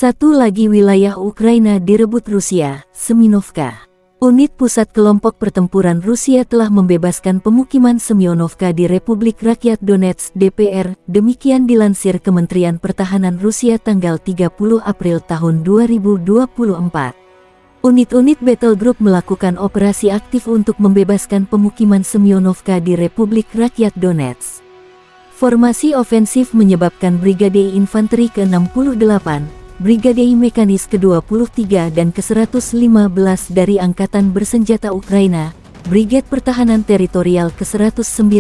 Satu lagi wilayah Ukraina direbut Rusia, Semyonovka. Unit pusat kelompok pertempuran Rusia telah membebaskan pemukiman Semyonovka di Republik Rakyat Donetsk (DPR), demikian dilansir Kementerian Pertahanan Rusia tanggal 30 April tahun 2024. Unit-unit Battle Group melakukan operasi aktif untuk membebaskan pemukiman Semyonovka di Republik Rakyat Donetsk. Formasi ofensif menyebabkan Brigade Infanteri ke-68, Brigade Mekanis ke-23 dan ke-115 dari Angkatan Bersenjata Ukraina, Brigade Pertahanan Teritorial ke-109,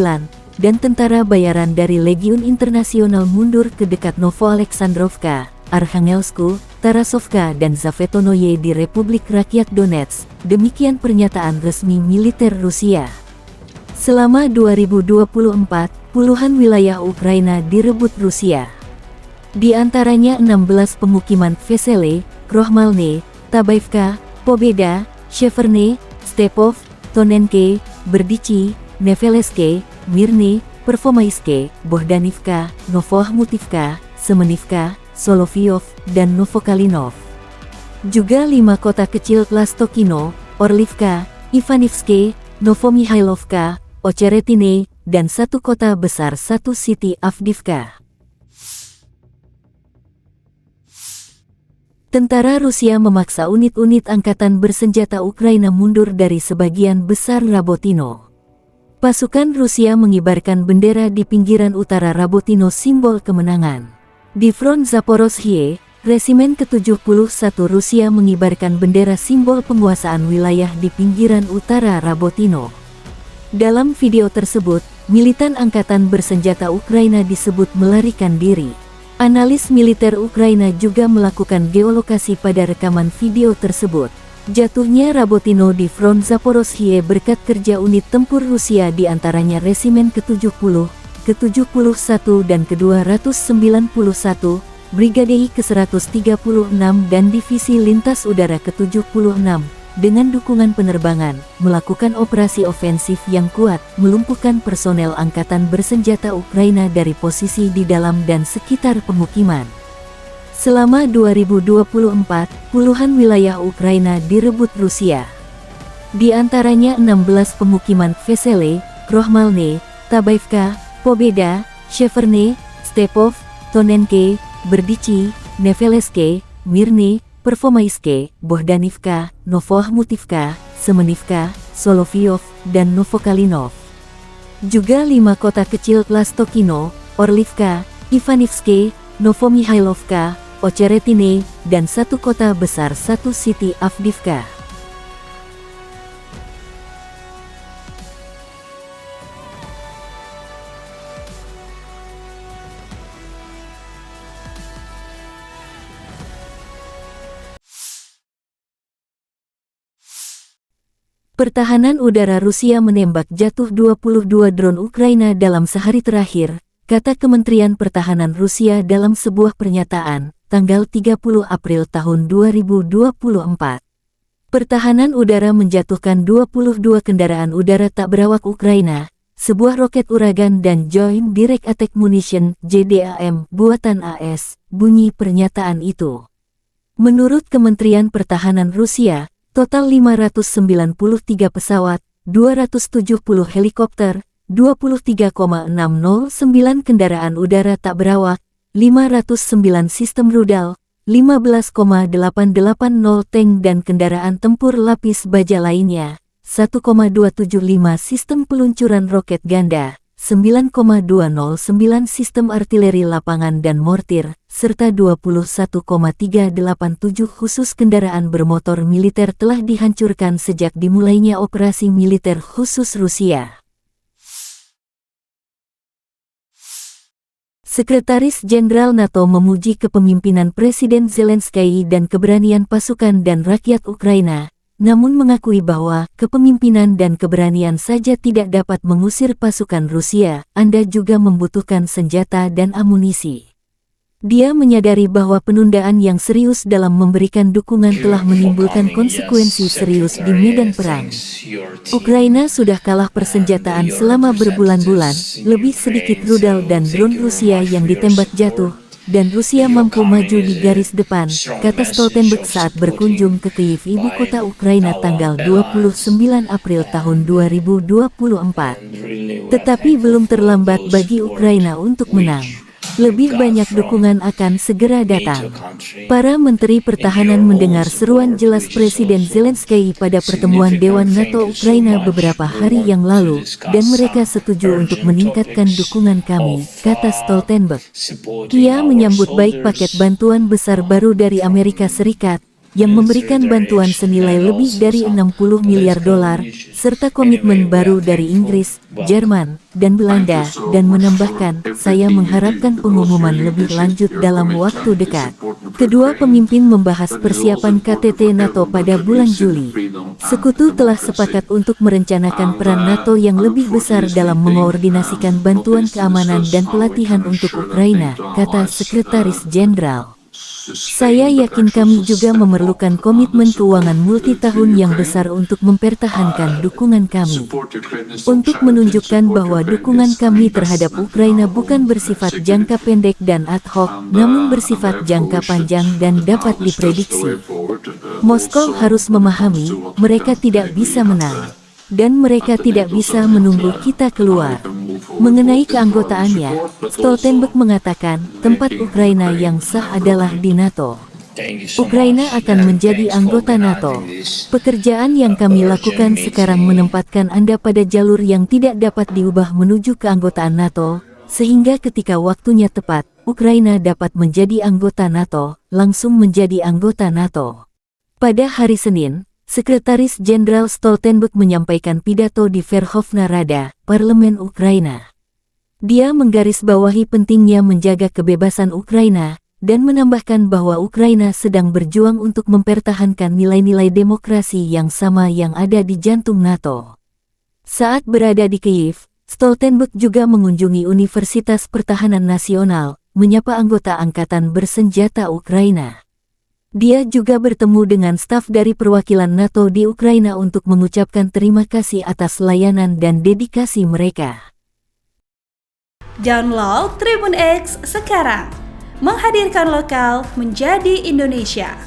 dan tentara bayaran dari Legiun Internasional mundur ke dekat Novo-Alexandrovka, Arkhangelsku, Tarasovka dan Zavetonoye di Republik Rakyat Donetsk, demikian pernyataan resmi militer Rusia. Selama 2024, puluhan wilayah Ukraina direbut Rusia. Di antaranya 16 pemukiman Vesele, Krohmalne, Tabaivka, Pobeda, Sheverne, Stepov, Tonenke, Berdichi, Neveleske, Mirne, Pervomaiske, Bohdanivka, Novoahmutivka, Semenivka, Solovyov, dan Novokalinov. Juga 5 kota kecil Lastokino, Orlivka, Ivanivske, Novomihailovka, Ocheretine, dan 1 kota besar 1 City Avdiivka. Tentara Rusia memaksa unit-unit angkatan bersenjata Ukraina mundur dari sebagian besar Rabotino. Pasukan Rusia mengibarkan bendera di pinggiran utara Rabotino, simbol kemenangan. Di front Zaporozhye, Resimen ke-71 Rusia mengibarkan bendera simbol penguasaan wilayah di pinggiran utara Rabotino. Dalam video tersebut, militan angkatan bersenjata Ukraina disebut melarikan diri. Analis militer Ukraina juga melakukan geolokasi pada rekaman video tersebut. Jatuhnya Rabotino di front Zaporozhye berkat kerja unit tempur Rusia di antaranya Resimen ke-70, ke-71 dan ke-291, Brigade ke-136 dan Divisi Lintas Udara ke-76, dengan dukungan penerbangan, melakukan operasi ofensif yang kuat, melumpuhkan personel angkatan bersenjata Ukraina dari posisi di dalam dan sekitar pemukiman. Selama 2024, puluhan wilayah Ukraina direbut Rusia. Di antaranya 16 pemukiman Vesele, Krohmalne, Tabaivka, Pobeda, Sheverne, Stepov, Tonenke, Berdichi, Neveleske, Mirne, Pervomaiske, Bohdanivka, Novoahmutivka, Semenivka, Solovyov, dan Novokalinov. Juga 5 kota kecil Lastokino, Orlivka, Ivanivske, Novomihailovka, Ocheretine, dan 1 kota besar 1 City Avdiivka. Pertahanan udara Rusia menembak jatuh 22 drone Ukraina dalam sehari terakhir, kata Kementerian Pertahanan Rusia dalam sebuah pernyataan, tanggal 30 April tahun 2024. Pertahanan udara menjatuhkan 22 kendaraan udara tak berawak Ukraina, sebuah roket Uragan dan Joint Direct Attack Munition (JDAM) buatan AS, bunyi pernyataan itu. Menurut Kementerian Pertahanan Rusia, total 593 pesawat, 270 helikopter, 23,609 kendaraan udara tak berawak, 509 sistem rudal, 15,880 tank dan kendaraan tempur lapis baja lainnya, 1,275 sistem peluncuran roket ganda, 9,209 sistem artileri lapangan dan mortir, serta 21,387 khusus kendaraan bermotor militer telah dihancurkan sejak dimulainya operasi militer khusus Rusia. Sekretaris Jenderal NATO memuji kepemimpinan Presiden Zelensky dan keberanian pasukan dan rakyat Ukraina, namun mengakui bahwa kepemimpinan dan keberanian saja tidak dapat mengusir pasukan Rusia, Anda juga membutuhkan senjata dan amunisi. Dia menyadari bahwa penundaan yang serius dalam memberikan dukungan telah menimbulkan konsekuensi serius di medan perang. Ukraina sudah kalah persenjataan selama berbulan-bulan, lebih sedikit rudal dan drone Rusia yang ditembak jatuh, dan Rusia mampu maju di garis depan, kata Stoltenberg saat berkunjung ke Kyiv, ibu kota Ukraina tanggal 29 April tahun 2024. Tetapi belum terlambat bagi Ukraina untuk menang. Lebih banyak dukungan akan segera datang. Para menteri pertahanan mendengar seruan jelas Presiden Zelensky pada pertemuan Dewan NATO Ukraina beberapa hari yang lalu, dan mereka setuju untuk meningkatkan dukungan kami, kata Stoltenberg. Ia menyambut baik paket bantuan besar baru dari Amerika Serikat, yang memberikan bantuan senilai lebih dari 60 miliar dolar, serta komitmen baru dari Inggris, Jerman, dan Belanda, dan menambahkan, saya mengharapkan pengumuman lebih lanjut dalam waktu dekat. Kedua pemimpin membahas persiapan KTT NATO pada bulan Juli. Sekutu telah sepakat untuk merencanakan peran NATO yang lebih besar dalam mengoordinasikan bantuan keamanan dan pelatihan untuk Ukraina, kata Sekretaris Jenderal. Saya yakin kami juga memerlukan komitmen keuangan multitahun yang besar untuk mempertahankan dukungan kami. Untuk menunjukkan bahwa dukungan kami terhadap Ukraina bukan bersifat jangka pendek dan ad hoc, namun bersifat jangka panjang dan dapat diprediksi. Moskow harus memahami, mereka tidak bisa menang. Dan mereka tidak bisa menunggu kita keluar. Mengenai keanggotaannya, Stoltenberg mengatakan, tempat Ukraina yang sah adalah di NATO. Ukraina akan menjadi anggota NATO. Pekerjaan yang kami lakukan sekarang menempatkan Anda pada jalur yang tidak dapat diubah menuju keanggotaan NATO, sehingga ketika waktunya tepat, Ukraina dapat menjadi anggota NATO, langsung menjadi anggota NATO. Pada hari Senin, Sekretaris Jenderal Stoltenberg menyampaikan pidato di Verkhovna Rada, Parlemen Ukraina. Dia menggarisbawahi pentingnya menjaga kebebasan Ukraina, dan menambahkan bahwa Ukraina sedang berjuang untuk mempertahankan nilai-nilai demokrasi yang sama yang ada di jantung NATO. Saat berada di Kyiv, Stoltenberg juga mengunjungi Universitas Pertahanan Nasional, menyapa anggota Angkatan Bersenjata Ukraina. Dia juga bertemu dengan staf dari perwakilan NATO di Ukraina untuk mengucapkan terima kasih atas layanan dan dedikasi mereka. Download Tribun X sekarang, menghadirkan lokal menjadi Indonesia.